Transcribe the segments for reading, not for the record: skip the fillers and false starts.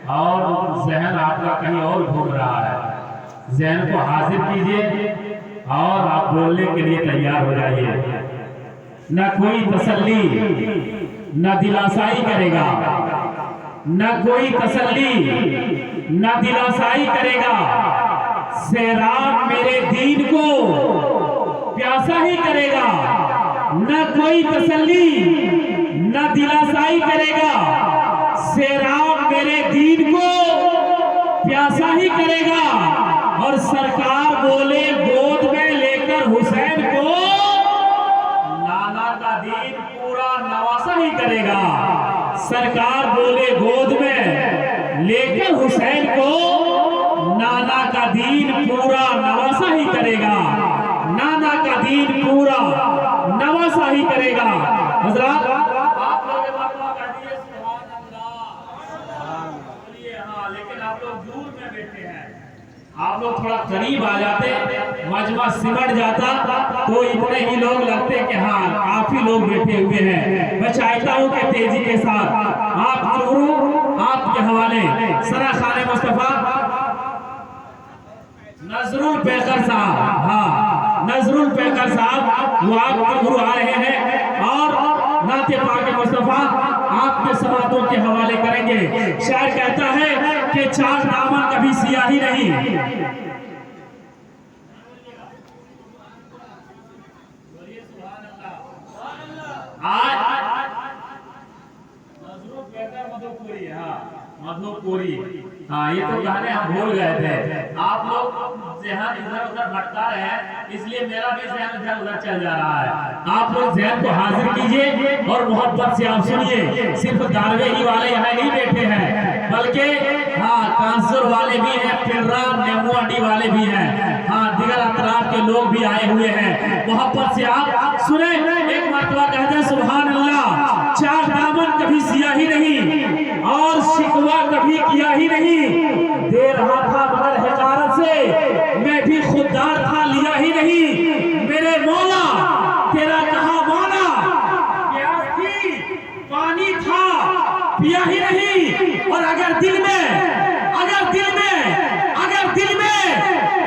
और जहन आपका कहीं और घूम रहा है। जहन को हाजिर कीजिए और आप बोलने के लिए तैयार हो जाइए। न कोई तसल्ली न दिलासाई करेगा, न कोई तसल्ली न दिलासाई करेगा, सैराब मेरे दीन को प्यासा ही करेगा। न कोई तसल्ली न दिलासाई करेगा, सैराब मेरे दीन को प्यासा ही करेगा। और सरकार बोले गोद में लेकर हुसैन को नाना का दीन पूरा नवासा ही करेगा। सरकार बोले गोद में लेकर हुसैन को नाना का दीन पूरा नवासा ही करेगा। नाना का दीन पूरा नवासा ही करेगा। हजरात आप लोग कर दिए सुभान अल्लाह। बोलिए हाँ, लेकिन आप लोग दूर में बैठे हैं। आप लोग थोड़ा करीब आ जाते, मजमा सिमट जाता तो इतने ही लोग लगते कि हाँ काफी लोग बैठे हुए हैं। मैं चाहता हूँ कि तेजी के साथ आप गुरु आपके हवाले सरा खाने मुस्तफा नजरुल पैकर साहब, हाँ नजरुल पैकर साहब वो आपके गुरु आ रहे हैं और नाते पाक मुस्तफा आपके समातों के हवाले करेंगे। शायर कहता है कि चार दामन कभी सियाही नहीं। आज मधुपुरी, हाँ मधुपुरी, हाँ ये तो गाने हम भूल गए थे। आप लोग ज़हन इधर उधर भटका रहे हैं, इसलिए मेरा भी ज़हन इधर उधर चल जा रहा है। आप लोग ज़हन को हाजिर कीजिए और मोहब्बत से आप सुनिए। सिर्फ दारवे ही वाले यहाँ नहीं बैठे हैं, बल्कि हाँ कांसुर वाले भी हैं, पिर्रा नेमुआडी वाले भी हैं, हाँ दिगर अतराफ के लोग भी आए हुए हैं। मोहब्बत से आप सुने, एक मरतबा कह दे सुभान अल्लाह। चार दामन कभी सियाही नहीं और शिकवा कभी किया ही नहीं। दे रहा था मगर हिकारत से, मैं भी खुददार था लिया ही नहीं। मेरे मौला तेरा कहा माना, प्यास थी पानी था पिया ही नहीं। और अगर दिल में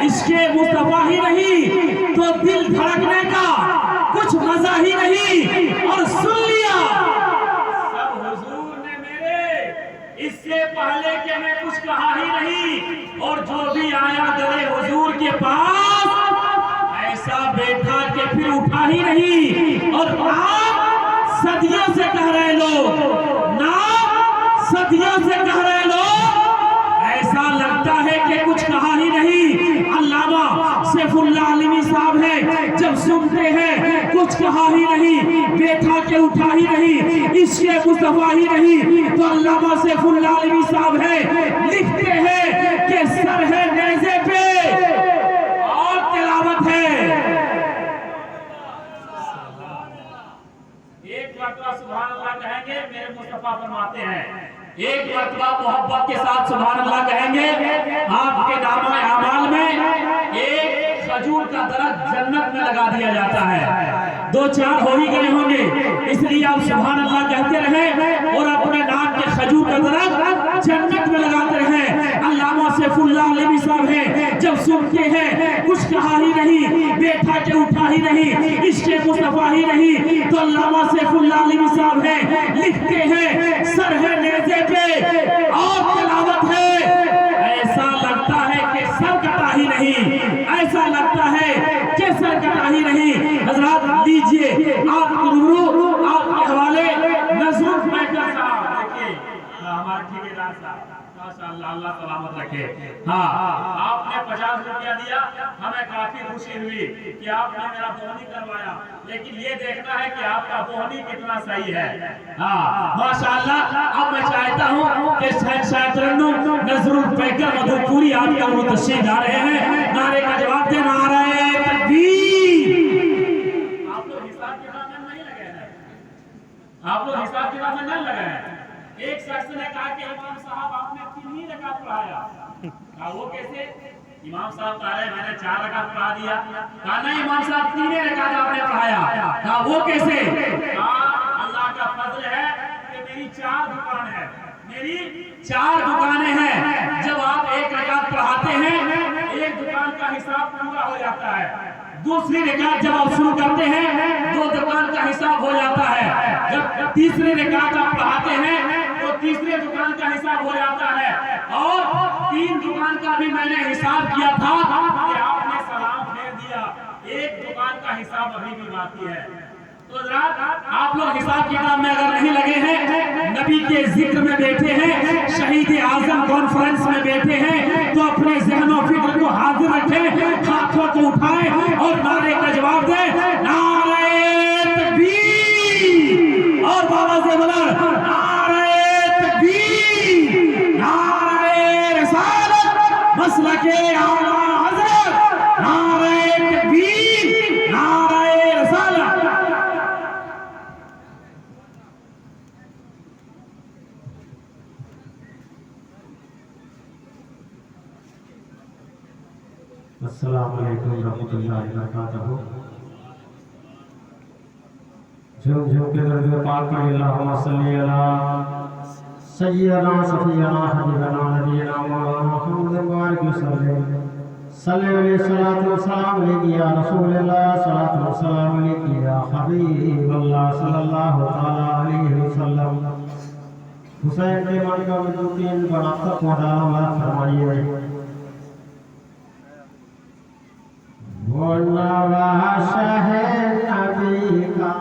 इसके मुस्तफा ही नहीं तो दिल धड़कने का कुछ मजा ही नहीं। और सुन लिया सब हुजूर ने मेरे, इससे पहले कि मैं कुछ कहा ही नहीं। और जो भी आया दरे हुजूर के पास, ऐसा बैठा के फिर उठा ही नहीं। और आप सदियों से कह रहे लोग, ना सदियों से कह रहे लोग, ऐसा लगता है कि कुछ कहा ही नहीं। अल्लामा सैफुल्लाह अलवी साहब है, जब सुनते हैं कुछ कहा ही नहीं, बैठा के उठा ही नहीं, इसके मुस्तफा ही नहीं, तो अल्लामा सैफुल्लाह अलवी साहब है, लिखते हैं कि सर है नेज़े पे और तिलावत है। एक मरतबा सुभान अल्लाह कहेंगे, मेरे मुस्तफा फरमाते हैं। एक मरतबा मोहब्बत के साथ सुभान अल्लाह कहेंगे, आपके नामे आमाल में एक खजूर का दरख्त जन्नत में लगा दिया जाता है। दो चार हो ही गए होंगे, इसलिए आप सुभान अल्लाह कहते रहे और अपने नाम के खजूर का दरख्त जन्नत में लगाते रहे। अल्लामा सैफुल्लाह अलवी साहब हैं, जब सुनते हैं कुछ कहा ही नहीं, बैठा के उठा ही नहीं, इसके मुस्तफा ही नहीं, तो अल्लामा सैफुल्लाह अलवी साहब हैं, लिखते हैं सर है नेज़े पे और तिलावत है। ऐसा लगता है कि सर कटा ही नहीं, ऐसा लगता है कि सर कटा ही नहीं। हजरात लीजिए आप गुरु आपके हवाले नजरुल पैकर साहब, देखिए हमारे ठेकेदार साहब माशाअल्लाह, अल्लाह सलामत रखे। हाँ आपने 50 रुपया दिया, हमें काफी खुशी हुई कि आपने मेरा बोहनी करवाया, लेकिन ये देखना है कि आपका बोहनी कितना सही है। हाँ माशाअल्लाह। अब मैं चाहता हूँ कि नजरुल पैकर मधुपुरी आपका मुतशरीफ जा रहे हैं, नारे का जवाब दे, नारे तकबीर। आप लोग हिसाब किताब में नहीं लगे हैं, आप लोग हिसाब किताब में नहीं लगे हैं। एक शख्स ने कहा कि इमाम साहब आपने 3 ही रकात पढ़ाया। कहा वो कैसे? इमाम साहब कह रहे हैं मैंने 4 रकात पढ़ा दिया। कहा नहीं इमाम साहब 3 ही रकात आपने पढ़ाया। कहा वो कैसे? कहा अल्लाह का फजल है कि मेरी 4 दुकान है, मेरी 4 दुकानें हैं। जब आप एक रकात पढ़ाते हैं, एक दुकान का हिसाब पूरा हो जाता है। दूसरी रकात जब आप शुरू करते हैं, 2 दुकान का हिसाब हो जाता है। जब तीसरी रकात आप पढ़ाते हैं, तो तीसरे दुकान का हिसाब हो जाता है। और 3 दुकान का भी मैंने हिसाब किया था कि आपने सलाम फेर दिया, एक दुकान का हिसाब अभी भी बाकी है। तो आप लोग हिसाब किताब में अगर नहीं लगे हैं, नबी के जिक्र में बैठे हैं, शहीद आजम कॉन्फ्रेंस में बैठे हैं, तो अपने ज़हन और फिक्र को हाजिर रखें, हाथों को उठाएं और नारे का जवाब दें, नारे तकबीर। और बाबा से बोला, नारे तकबीर, नारे रिसालत, मसलके आला हज़रत, नारे तकबीर, नारे रिसालत। अस्सलाम वालेकुम रहमतुल्लाहि व बरकातहू। झुम झुम के दर्द पाक में अल्लाहुम्मा सल्ली अला सय्यदना सफियना हबीबना नबीना मौलाना मुहम्मद मुबारक वसल्लम सल्लल्लाहु अलैहि सलातु व सलाम अलैहि या रसूलल्लाह सलातु व सलाम अलैहि या हबीबल्लाह सल्लल्लाहु तआला अलैहि वसल्लम। हुसैन के मन का वजूदीन बड़ा तकवा फरमाइए। वो नवाशा है नबी का,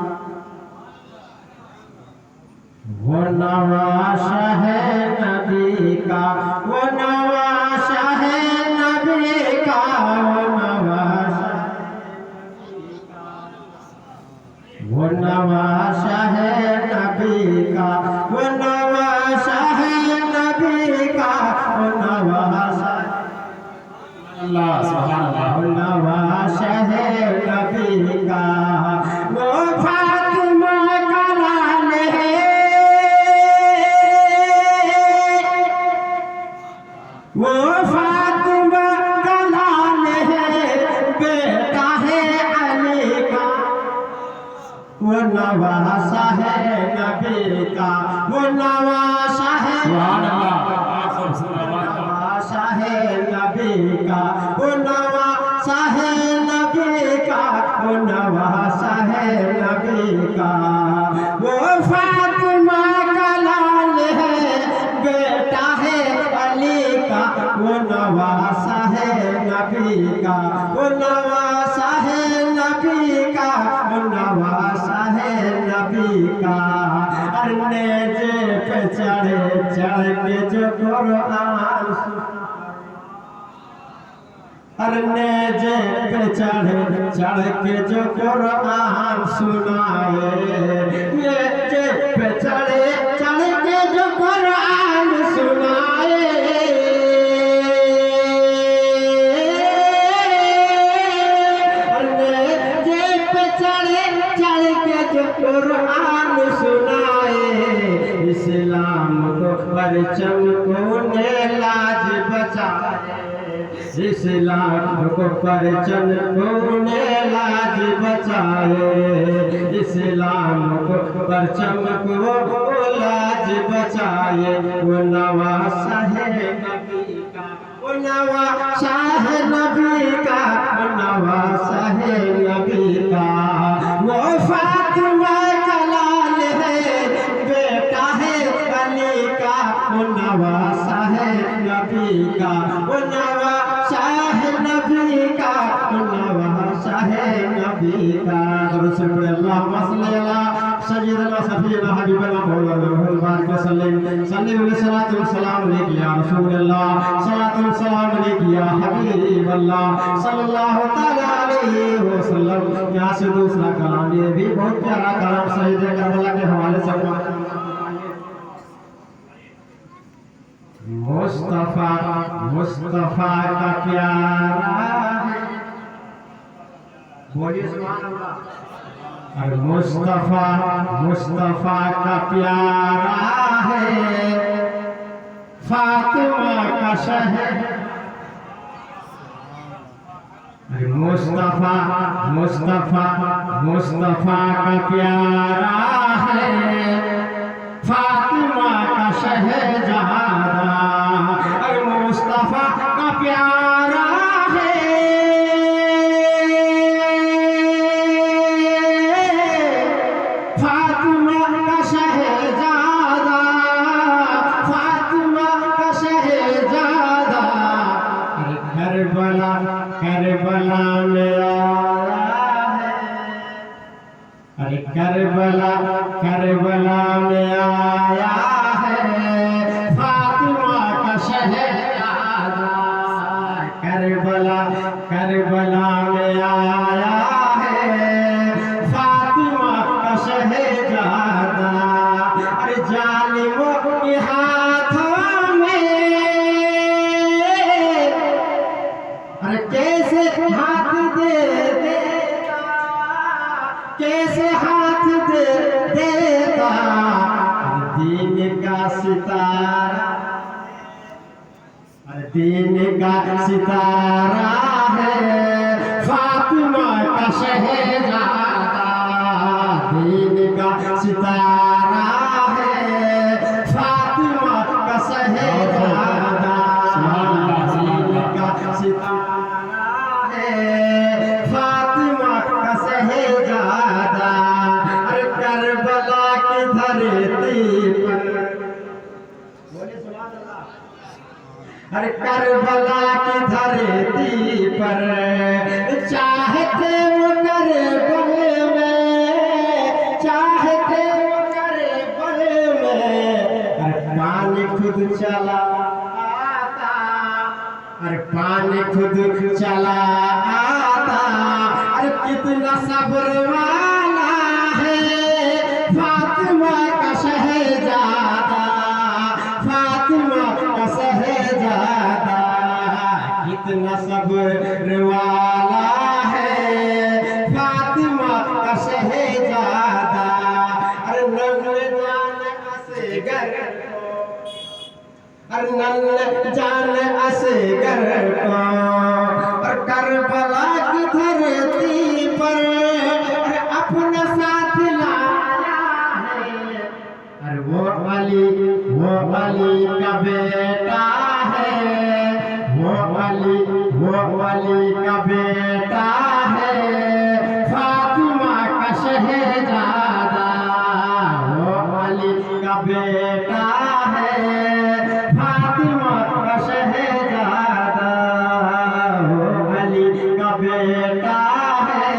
वो नवाशा है नबी का, वो नवाशा है नबी का, वो नवाशा, वो नवाशा है नबी का, वो नवाशा है नबी का, वो नवाशा अल्लाह सुभान अल्लाह। नवाशा है नबी का, वो फातिमा का लाल है, वो फातिमा का लाल है, बेटा है अली का, वो नवाशा है नबी का, वो नवाशा है सुभान अल्लाह। नवाशा है नबी का, वो नवाशा है नबी का, वो नवाशा है नबी का, वो फातिमा का लाल है, बेटा है अली का, वो नवाशा है नबी का, वो नवाशा है नबी का, वो नवाशा है नबी का। अरे जे पे चढ़े चढ़ के जो कुरान, अरने जे पे चढ़े चढ़ के जो कुरान सुनाए, ये जे पे चढ़े चढ़ के जो कुरान सुनाए, अरने जे पे चढ़े चढ़ के जो कुरान सुनाए, इस्लाम को परचम को ने लाज बचाए, इस्लाम को परचम को ने लाज बचाए, इस्लाम को परचम को लाज बचाए, वो नवाशा है नबी का, वो नवाशा है नबी का, वो नवाशा है नबी का, वो फातिमा का लाल है, बेटा है अली का, वो नवाशा है नबी का, वो नवाशा है नबी का, वो नवाशा है नबी का। अल्लाहुम्मा सल्ली अला सय्यदना सफीना हबीबना मौलाना मुहम्मद वसल्लम सल्लल्लाहु अलैहि सलातु व सलाम अलैहि या रसूलल्लाह सलातु व सलाम अलैहि या हबीबल्लाह सल्लल्लाहु तआला अलैहि वसल्लम। यहाँ से दूसरा कलाम, ये भी बहुत प्यारा कलाम शहीद करबला के हवाले से। मुस्तफा मुस्तफा का प्यारा है, बोलिए सुभान अल्लाह। अरे मुस्तफा मुस्तफा का प्यारा है, फातिमा का शहर, अरे मुस्तफा मुस्तफा मुस्तफा का प्यारा है, फातिमा का शहजादा करबला में आया है, अरे करबला करबला में आया है फातिमा का शहजादा। करबला करबला में आया है फातिमा का शहजादा। अरे जालिमों के हाथों में अरे कैसे हाथ दे देता, कैसे हाथ दे देता दीन का सितारा। दीन का सितारा है फातिमा का शहजादा। दीन का सितारा है फातिमा का शहजादा। दीन का सितारा है फातिमा का शहजादा। अरे करबला की धरती पर, अरे करबला की धरती पर चाहते वो करबल में, चाहते वो करबल में। अरे पानी खुद चला आता, अरे पानी खुद चला आता। अरे कितना सब्र वाला है फातिमा का शहजादा। फातिमा का शहजादा कितना सब्र वाला है फातिमा का शहजादा। अरे नन्हे जान असगर को, अरे नन्हे जान असगर को और करबला की धरती पर अरे अपना साथ लाया है। अरे वो अली का बेटा है, वो अली का बेटा है फातिमा का शहजादा। वो अली का बेटा है फातिमा का शहजादा। वो अली का बेटा है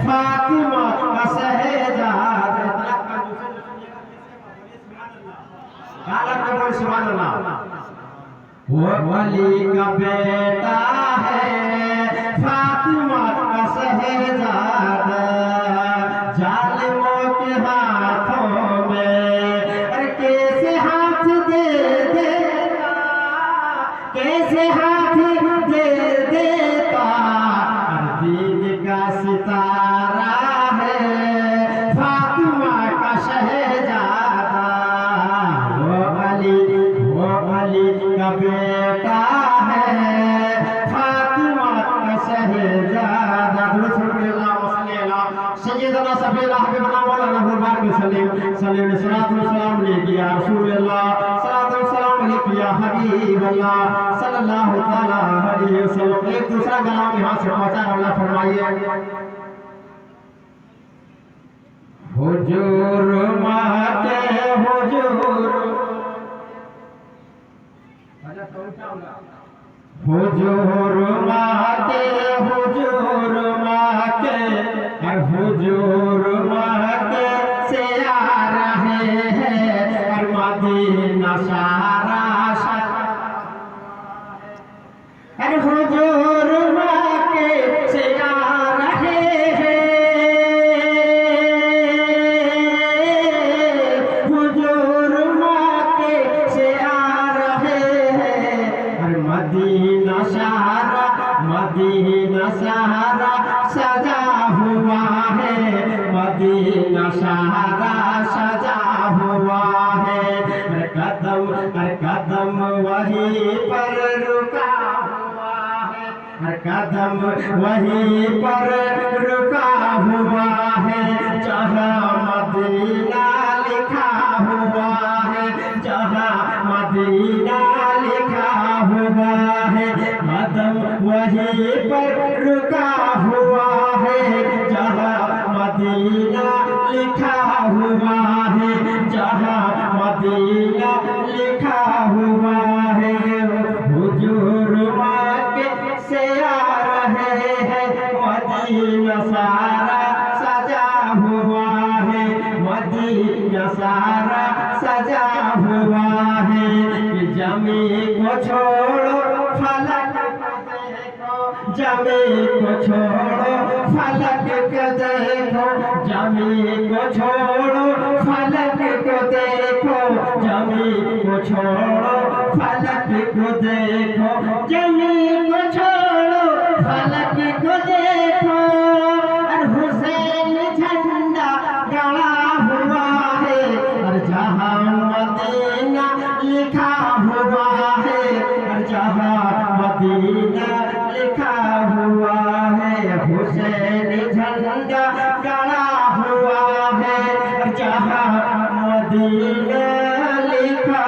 फातिमा का शहजादा। सुभान अल्लाह। वो अली का बेटा है फातिमा का शहजादा। जालिमों के हाथों में अरे कैसे हाथ दे देता, कैसे हाथ दे देता। दीन का सितारा है फातिमा का शहजादा। वो अली का बेटा है फातिमा का शहजादा। सैयदना सफीला हबीबना मौलाना हुरबान के सलीम सलात व सलाम अलैहि या रसूलल्लाह, सलात व सलाम अलैहि या हबीबल्लाह सल्लल्लाहु तआला अलैहि वसल्लम। एक दूसरा कलाम यहां से पहुंचा अल्लाह फरमाइए। हुजूर माते हुजूर, हुजूर माते हुजूर माते और हुजूर माते से आ रहे हैं और मदीना सारा और हुजूर माते से आ रहे हैं। हुजूर माते से आ रहे हैं और मदीना सारा सजा हुआ है। मदीना सारा सजा हुआ है। कदम वहीं पर रुका हुआ है। कदम वहीं पर रुका हुआ है जहाँ मदीना लिखा हुआ है। जहाँ मदीना लिखा हुआ है कदम वहीं पर रुका हुआ है। जहाँ मदीना लिखा हुआ है, जहाँ मदीना लिखा हुआ है। हुजूर माके से आ जमी को छोड़ो फलक को देखो, जमी को छोड़ो फलक को देखो, जमी को छोड़ो फलक को देखो, जमी को छोड़ो फलक को देखो, जमी को छोड़ो फलक को देखो। और हुसैन झंडा गड़ा हुआ है, और जहाँ मदीना लिखा हुआ है, और जहाँ मदीना लिखा हुआ है। हुसैन झंडा गड़ा हुआ है, और जहाँ मदीना लिखा